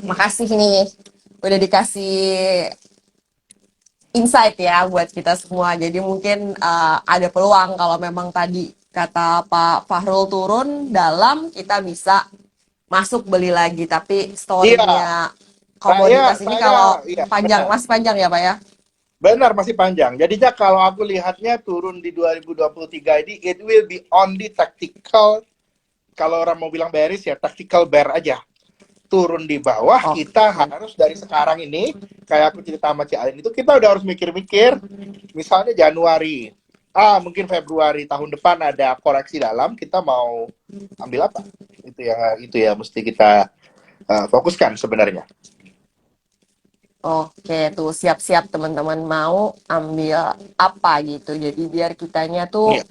Makasih nih udah dikasih insight ya buat kita semua. Jadi mungkin ada peluang kalau memang tadi kata Pak Fahrul turun dalam, kita bisa masuk beli lagi. Tapi Iya, story-nya saya komoditas ini saya kalau iya panjang, benar. masih panjang ya Pak ya? Benar masih panjang. Jadinya kalau aku lihatnya turun di 2023 ini it will be only tactical. Kalau orang mau bilang bearish ya tactical bear aja. Turun di bawah kita Oke. harus dari sekarang ini kayak aku cerita sama Ci Alin itu kita udah harus mikir-mikir misalnya Januari mungkin Februari tahun depan ada koreksi dalam kita mau ambil apa itu ya mesti kita fokuskan sebenarnya. Oke, tuh siap-siap teman-teman mau ambil apa gitu. Jadi biar kitanya tuh Iya.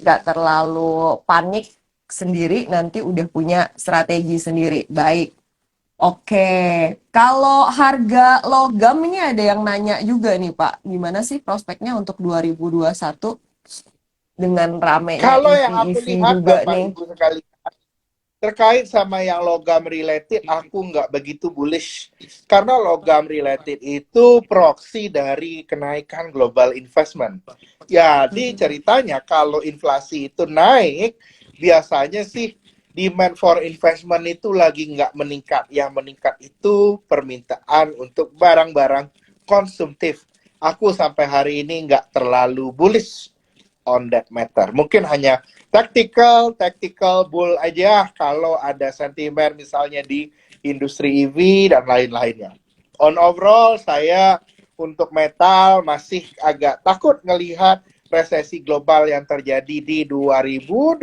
nggak terlalu panik sendiri, nanti udah punya strategi sendiri. Baik. Oke, kalau harga logam ini ada yang nanya juga nih Pak, gimana sih prospeknya untuk 2021 dengan ramenya Kalau yang aku EV-EV lihat juga Bapak nih? Ibu sekali terkait sama yang logam related, aku nggak begitu bullish. Karena logam related itu proksi dari kenaikan global investment. Jadi ceritanya kalau inflasi itu naik, biasanya sih demand for investment itu lagi nggak meningkat. Yang meningkat itu permintaan untuk barang-barang konsumtif. Aku sampai hari ini nggak terlalu bullish on that matter. Mungkin hanya tactical bull aja kalau ada sentimen misalnya di industri EV dan lain-lainnya. On overall, saya untuk metal masih agak takut ngelihat resesi global yang terjadi di 2023.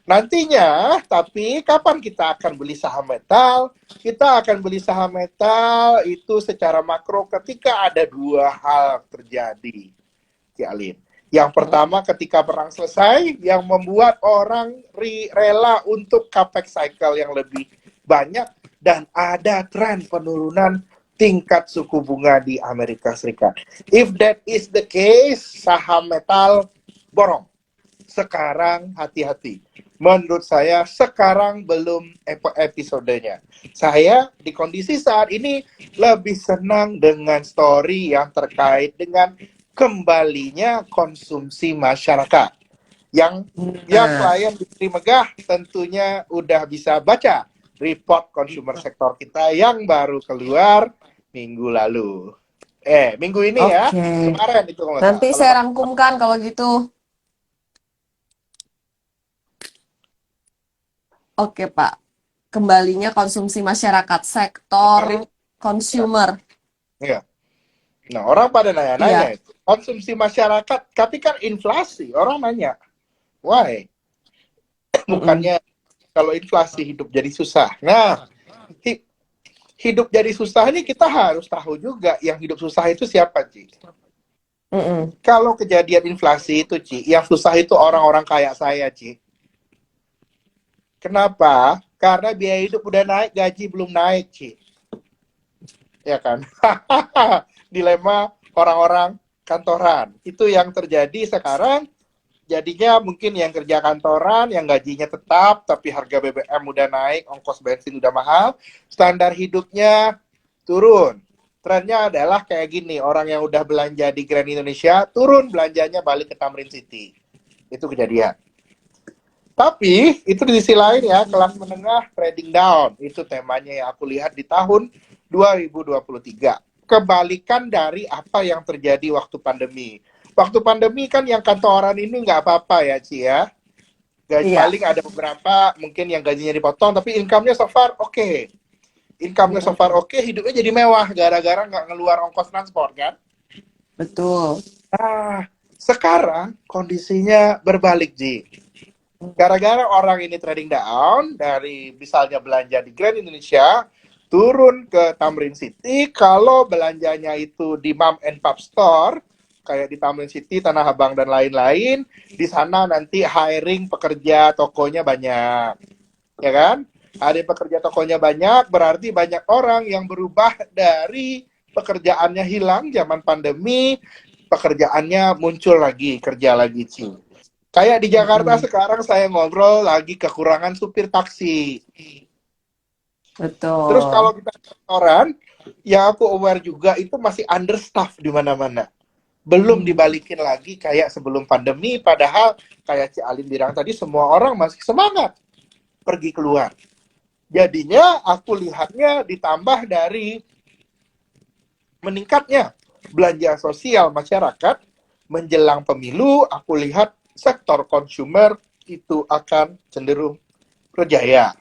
Nantinya, tapi kapan kita akan beli saham metal? Kita akan beli saham metal itu secara makro ketika ada dua hal terjadi. Ki Alin. Yang pertama ketika perang selesai yang membuat orang rela untuk capex cycle yang lebih banyak dan ada tren penurunan tingkat suku bunga di Amerika Serikat. If that is the case, saham metal borong. Sekarang hati-hati. Menurut saya sekarang belum episodenya. Saya di kondisi saat ini lebih senang dengan story yang terkait dengan kembalinya konsumsi masyarakat. Yang ya Nah, klien diberi megah tentunya udah bisa baca report consumer sektor kita yang baru keluar minggu lalu. Minggu ini ya, oke. kemarin itu kalau nggak salah. Nanti Kalau saya nggak rangkumkan kalau gitu. Oke Pak, kembalinya konsumsi masyarakat sektor kemarin, ya, consumer. ya. Nah, orang pada nanya-nanya Iya. itu. Konsumsi masyarakat, tapi kan inflasi. Orang nanya, why? Mm-mm. Bukannya kalau inflasi hidup jadi susah. Nah, hi- hidup jadi susah ini kita harus tahu juga yang hidup susah itu siapa, Ci? Mm-mm. Kalau kejadian inflasi itu, Ci, yang susah itu orang-orang kayak saya, Ci. Kenapa? Karena biaya hidup udah naik, gaji belum naik, Ci. Ya kan? Dilema orang-orang kantoran. Itu yang terjadi sekarang. Jadinya mungkin yang kerja kantoran, yang gajinya tetap, tapi harga BBM udah naik, ongkos bensin udah mahal, standar hidupnya turun. Trennya adalah kayak gini, orang yang udah belanja di Grand Indonesia, turun belanjanya balik ke Tamrin City. Itu kejadian. Tapi itu di sisi lain ya, kelas menengah trading down. Itu temanya yang aku lihat di tahun 2023. Kebalikan dari apa yang terjadi waktu pandemi. Waktu pandemi kan yang kantoran ini nggak apa-apa ya, Ci ya. Gaji Iya. paling ada beberapa mungkin yang gajinya dipotong, tapi income-nya so far oke. Okay. Income-nya so far Mm-mm. oke, okay, hidupnya jadi mewah gara-gara nggak ngeluar ongkos transport kan. Betul. Nah, sekarang kondisinya berbalik, Ji. Gara-gara orang ini trading down dari misalnya belanja di Grand Indonesia turun ke Tamrin City, kalau belanjanya itu di Mom and Pop Store kayak di Tamrin City, Tanah Abang dan lain-lain, di sana nanti hiring pekerja tokonya banyak, ya kan? Ada pekerja tokonya banyak, berarti banyak orang yang berubah dari pekerjaannya hilang zaman pandemi, pekerjaannya muncul lagi, kerja lagi, Ci. Kayak di Jakarta Mm-mm. sekarang saya ngobrol lagi kekurangan supir taksi. Terus kalau Betul. kita kantoran, yang aku aware juga itu masih understaff di mana-mana. Belum Hmm. dibalikin lagi kayak sebelum pandemi, padahal kayak Ci Alin bilang tadi, semua orang masih semangat pergi keluar. Jadinya aku lihatnya ditambah dari meningkatnya belanja sosial masyarakat menjelang pemilu, aku lihat sektor konsumer itu akan cenderung berjaya.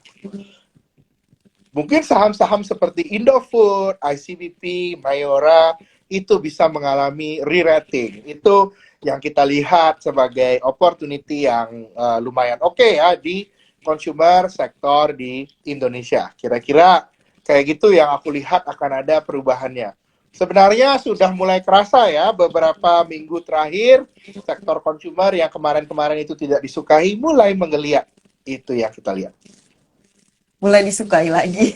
Mungkin saham-saham seperti Indofood, ICBP, Mayora itu bisa mengalami re-rating. Itu yang kita lihat sebagai opportunity yang lumayan oke ya di consumer sektor di Indonesia. Kira-kira kayak gitu yang aku lihat akan ada perubahannya. Sebenarnya sudah mulai kerasa ya beberapa minggu terakhir sektor consumer yang kemarin-kemarin itu tidak disukai mulai menggeliat. Itu yang kita lihat. Mulai disukai lagi.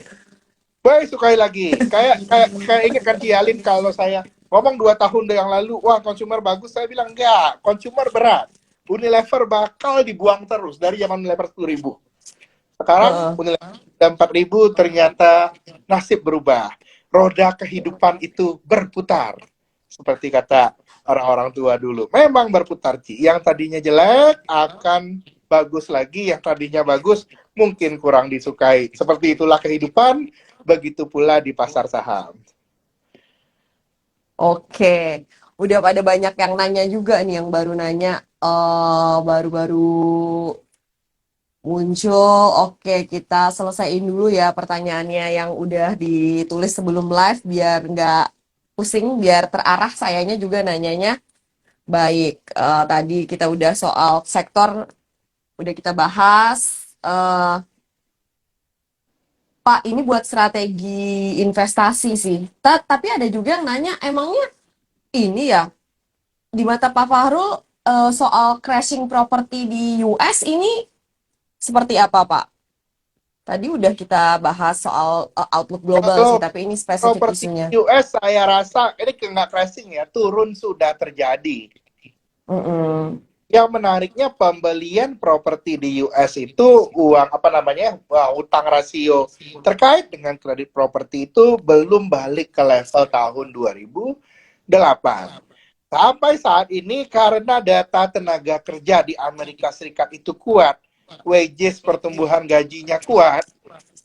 Baik, sekali lagi. Kayak ingat kan Cialin kalau saya ngomong 2 tahun yang lalu, wah konsumer bagus, saya bilang enggak, konsumer berat. Unilever bakal dibuang terus dari zaman Unilever 10.000. Sekarang Heeh. Unilever udah 4.000, ternyata nasib berubah. Roda kehidupan itu berputar. Seperti kata orang-orang tua dulu. Memang berputar, Ci. Yang tadinya jelek akan bagus lagi, yang tadinya bagus mungkin kurang disukai. Seperti itulah kehidupan, begitu pula di pasar saham. Oke, udah pada banyak yang nanya juga nih, yang baru nanya, baru-baru muncul. Oke, kita selesaiin dulu ya pertanyaannya yang udah ditulis sebelum live biar nggak pusing, biar terarah sayanya juga nanyanya. Baik, tadi kita udah soal sektor, udah kita bahas. Pak, ini buat strategi investasi sih. Tapi ada juga yang nanya, emangnya ini ya, di mata Pak Fahrul, soal crashing property di US ini seperti apa, Pak? Tadi udah kita bahas soal outlook global sih, Kalau tapi ini spesifik properti isunya. US saya rasa ini nggak crashing ya, turun sudah terjadi. Mm-mm. Yang menariknya pembelian properti di US itu uang apa namanya, utang rasio terkait dengan kredit properti itu belum balik ke level tahun 2008. Sampai saat ini karena data tenaga kerja di Amerika Serikat itu kuat, wages pertumbuhan gajinya kuat,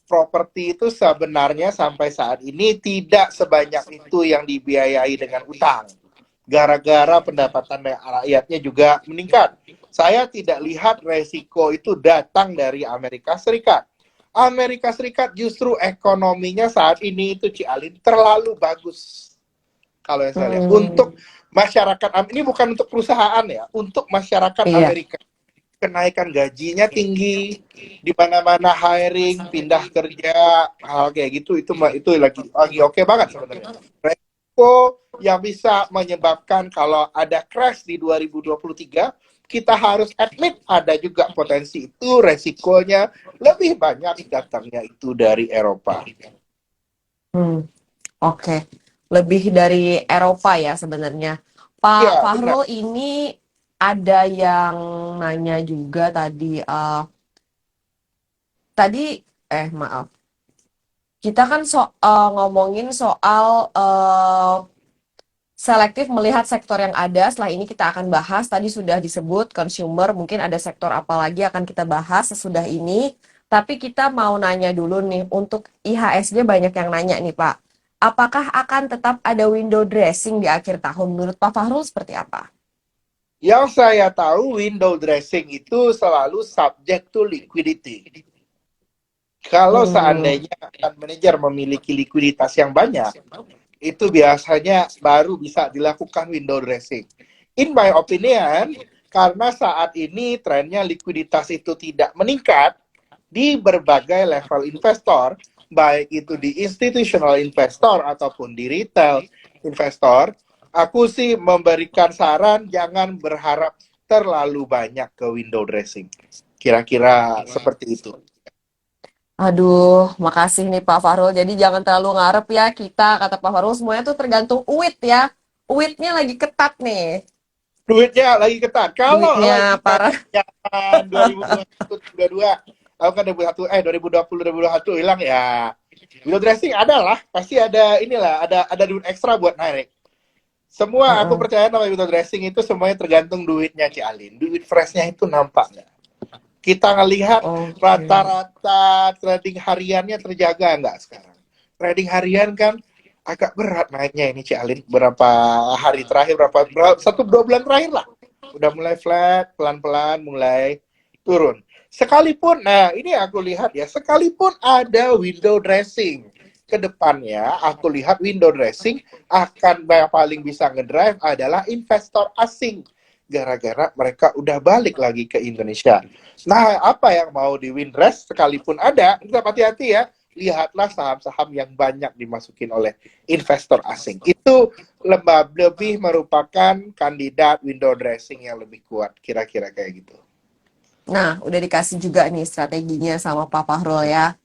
properti itu sebenarnya sampai saat ini tidak sebanyak itu yang dibiayai dengan utang. Gara-gara pendapatan rakyatnya juga meningkat. Saya tidak lihat resiko itu datang dari Amerika Serikat. Amerika Serikat justru ekonominya saat ini itu Cialin terlalu bagus. Kalau yang saya lihat. Untuk Hmm, masyarakat, ini bukan untuk perusahaan ya, untuk masyarakat iya, Amerika kenaikan gajinya tinggi, di mana-mana hiring, pindah kerja, hal kayak gitu itu lagi oke banget sebenarnya. Resiko yang bisa menyebabkan kalau ada crash di 2023, kita harus admit ada juga potensi itu resikonya lebih banyak datangnya itu dari Eropa. hmm, oke. Lebih dari Eropa ya sebenarnya. Pak Iya, benar. Fahrul, ini ada yang nanya juga tadi, maaf. Kita kan ngomongin soal selektif melihat sektor yang ada. Setelah ini kita akan bahas. Tadi sudah disebut consumer, mungkin ada sektor apa lagi akan kita bahas sesudah ini. Tapi kita mau nanya dulu nih, untuk IHSG banyak yang nanya nih Pak. Apakah akan tetap ada window dressing di akhir tahun? Menurut Pak Fahrul seperti apa? Yang saya tahu window dressing itu selalu subject to liquidity. Kalau Hmm, seandainya manajer memiliki likuiditas yang banyak, itu biasanya baru bisa dilakukan window dressing. In my opinion, karena saat ini trennya likuiditas itu tidak meningkat di berbagai level investor, baik itu di institutional investor ataupun di retail investor, aku sih memberikan saran jangan berharap terlalu banyak ke window dressing. Kira-kira seperti itu. aduh, makasih nih Pak Fahrul. Jadi jangan terlalu ngarep ya kita, kata Pak Fahrul, semuanya tuh tergantung UIT ya. UIT-nya lagi ketat nih. Duitnya lagi ketat. Kalau lagi Duitnya kayak parah. zaman 2021 2022, aku kan 2021 2021 hilang ya. Window dressing ada lah, pasti ada inilah, ada duit ekstra buat naik. Semua aku Heeh. percaya nama window dressing itu semuanya tergantung duitnya Ci Alin. Duit freshnya itu nampak nggak? Kita ngelihat Oke. rata-rata trading hariannya terjaga nggak sekarang? Trading harian kan agak berat naiknya ini Ci Alin. Berapa hari terakhir, satu dua bulan terakhir lah. Udah mulai flat, pelan-pelan mulai turun. Sekalipun, nah ini aku lihat ya, sekalipun ada window dressing, ke depannya aku lihat window dressing akan yang paling bisa ngedrive adalah investor asing. Gara-gara mereka udah balik lagi ke Indonesia. Nah, apa yang mau di Windrest sekalipun ada, tetap hati-hati ya. Lihatlah saham-saham yang banyak dimasukin oleh investor asing. Itu lebih merupakan kandidat window dressing yang lebih kuat. Kira-kira kayak gitu. Nah, udah dikasih juga nih strateginya sama Pak Fahrul ya.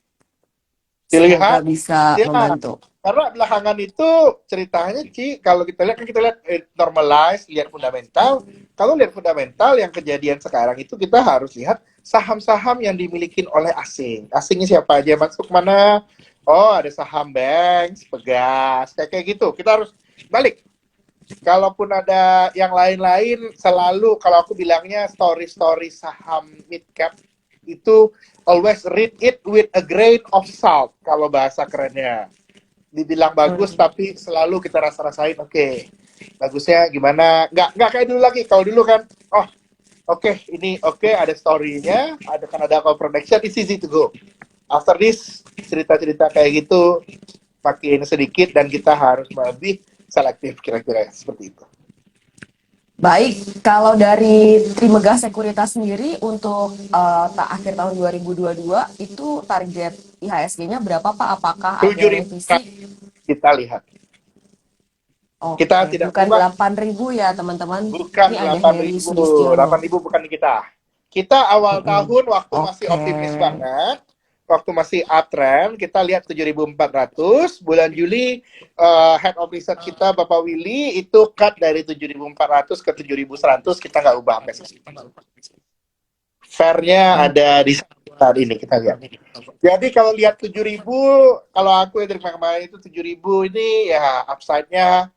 Semoga Dilihat, bisa ya, membantu. karena belakangan itu ceritanya Ci, kalau kita lihat kan kita lihat normalize, lihat fundamental. Kalau lihat fundamental yang kejadian sekarang itu kita harus lihat saham-saham yang dimiliki oleh asing. Asingnya siapa aja masuk mana? Oh, ada saham Banks, Pegas, kayak gitu. Kita harus balik. Kalaupun ada yang lain-lain, selalu kalau aku bilangnya story-story saham mid cap itu always read it with a grain of salt kalau bahasa kerennya. Dibilang bagus Hmm. tapi selalu kita rasa-rasain oke, bagusnya gimana, nggak kayak dulu lagi. Kalau dulu kan oh ini ada story-nya, ada call production, it's easy to go. After this cerita-cerita kayak gitu makin sedikit dan kita harus lebih selektif, kira-kira seperti itu. Baik, kalau dari Trimegah Sekuritas sendiri untuk akhir tahun 2022 itu target IHSG-nya berapa Pak? Apakah ada 7.000 revisi? kita lihat. Kita Oke, tidak bukan berubah. 8.000 ya teman-teman. Bukan Ini ada Heri 8.000. Sudistiono. 8.000 bukan di kita. Kita awal Mm-mm. tahun waktu masih Oke. optimis banget, waktu masih uptrend, kita lihat 7.400. Bulan Juli head of research kita Bapak Willy itu cut dari 7.400 ke 7.100, kita nggak ubah sampai segitu. Fairnya Oh, ada di saat ini kita lihat. Jadi kalau lihat 7.000, kalau aku yang dari kemarin itu 7.000 ini ya upside-nya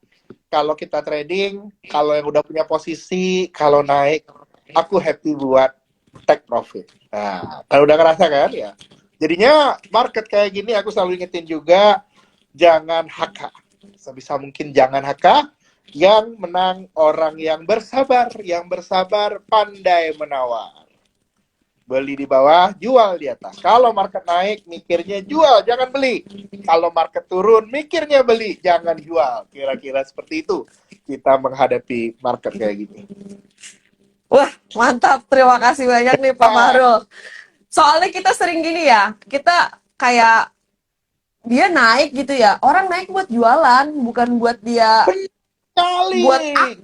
kalau kita trading, kalau yang udah punya posisi, kalau naik, aku happy buat take profit. Nah, kalau udah ngerasa kan ya. Jadinya market kayak gini aku selalu ingetin juga, jangan HK. Sebisa mungkin jangan HK. Yang menang orang yang bersabar pandai menawar. Beli di bawah, jual di atas. Kalau market naik, mikirnya jual, jangan beli. Kalau market turun, mikirnya beli, jangan jual. Kira-kira seperti itu kita menghadapi market kayak gini. wah, mantap. Terima kasih banyak nih Pak Ah, Fahrul. Soalnya kita sering gini ya, kita kayak dia naik gitu ya. Orang naik buat jualan, bukan buat dia benar sekali.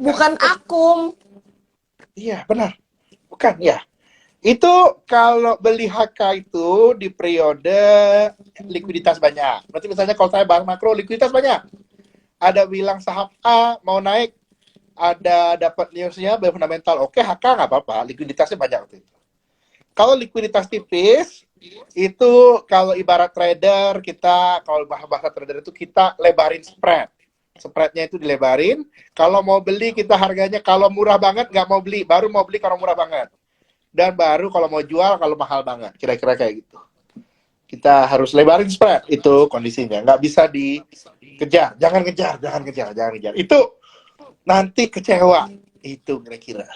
bukan akum. Iya, benar. Bukan, ya. Itu kalau beli HK itu di periode likuiditas banyak. Berarti misalnya kalau saya bank makro, likuiditas banyak. Ada bilang saham A mau naik, ada dapat newsnya fundamental, oke HK nggak apa-apa, likuiditasnya banyak waktu itu. Kalau likuiditas tipis itu, kalau ibarat trader kita, kalau bahasa trader itu kita lebarin spreadnya itu dilebarin. Kalau mau beli kita harganya, kalau murah banget nggak mau beli, baru mau beli kalau murah banget, dan baru kalau mau jual kalau mahal banget, kira-kira kayak gitu. Kita harus lebarin spread, itu kondisinya nggak bisa dikejar, jangan ngejar itu, nanti kecewa. Itu kira-kira.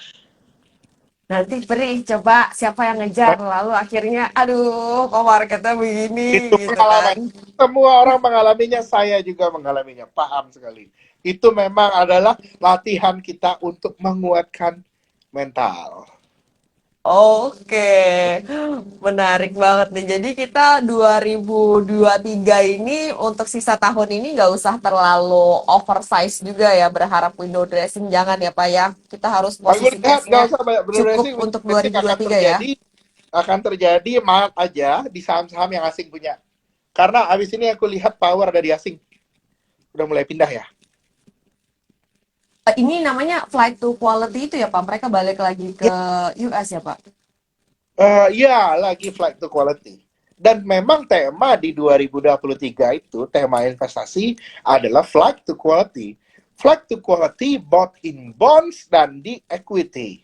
Nanti perih coba siapa yang ngejar lalu akhirnya aduh kok marketnya begini Itu gitu kan. pengalaman. Semua orang mengalaminya, saya juga mengalaminya. Paham sekali. Itu memang adalah latihan kita untuk menguatkan mental. Oke, menarik banget nih. Jadi kita 2023 ini untuk sisa tahun ini nggak usah terlalu oversize juga ya berharap window dressing jangan ya Pak ya. Kita harus Aku posisi lihat nggak cashnya usah banyak cukup dressing, untuk dressing akan 2023 ya. terjadi, maaf aja di saham-saham yang asing punya. Karena abis ini aku lihat power dari asing udah mulai pindah ya. Ini namanya flight to quality itu ya Pak, mereka balik lagi ke US ya Pak? Ya, lagi flight to quality. Dan memang tema di 2023 itu, tema investasi adalah flight to quality. Flight to quality both in bonds dan di equity.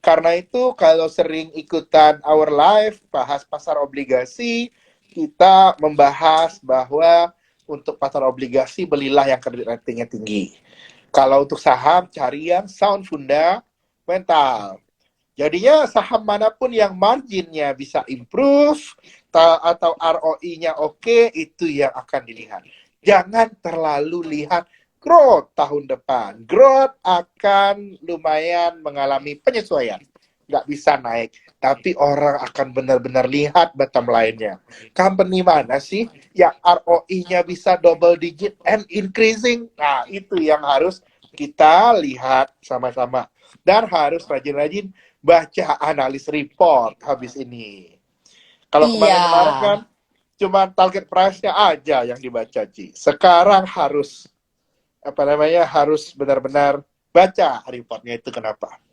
Karena itu kalau sering ikutan Our Life, bahas pasar obligasi, kita membahas bahwa untuk pasar obligasi belilah yang kredit ratingnya tinggi. Kalau untuk saham, cari yang sound fundamental. Jadinya saham manapun yang marginnya bisa improve atau ROI-nya oke, itu yang akan dilihat. Jangan terlalu lihat growth tahun depan. Growth akan lumayan mengalami penyesuaian. Nggak bisa naik. Tapi orang akan benar-benar lihat bottom line-nya. Company mana sih yang ROI-nya bisa double digit and increasing? Nah, itu yang harus kita lihat sama-sama. Dan harus rajin-rajin baca analis report habis ini. Kalau Iya. kemarin-kemarin kan cuma target price-nya aja yang dibaca, Ci. Sekarang harus harus benar-benar baca reportnya itu kenapa.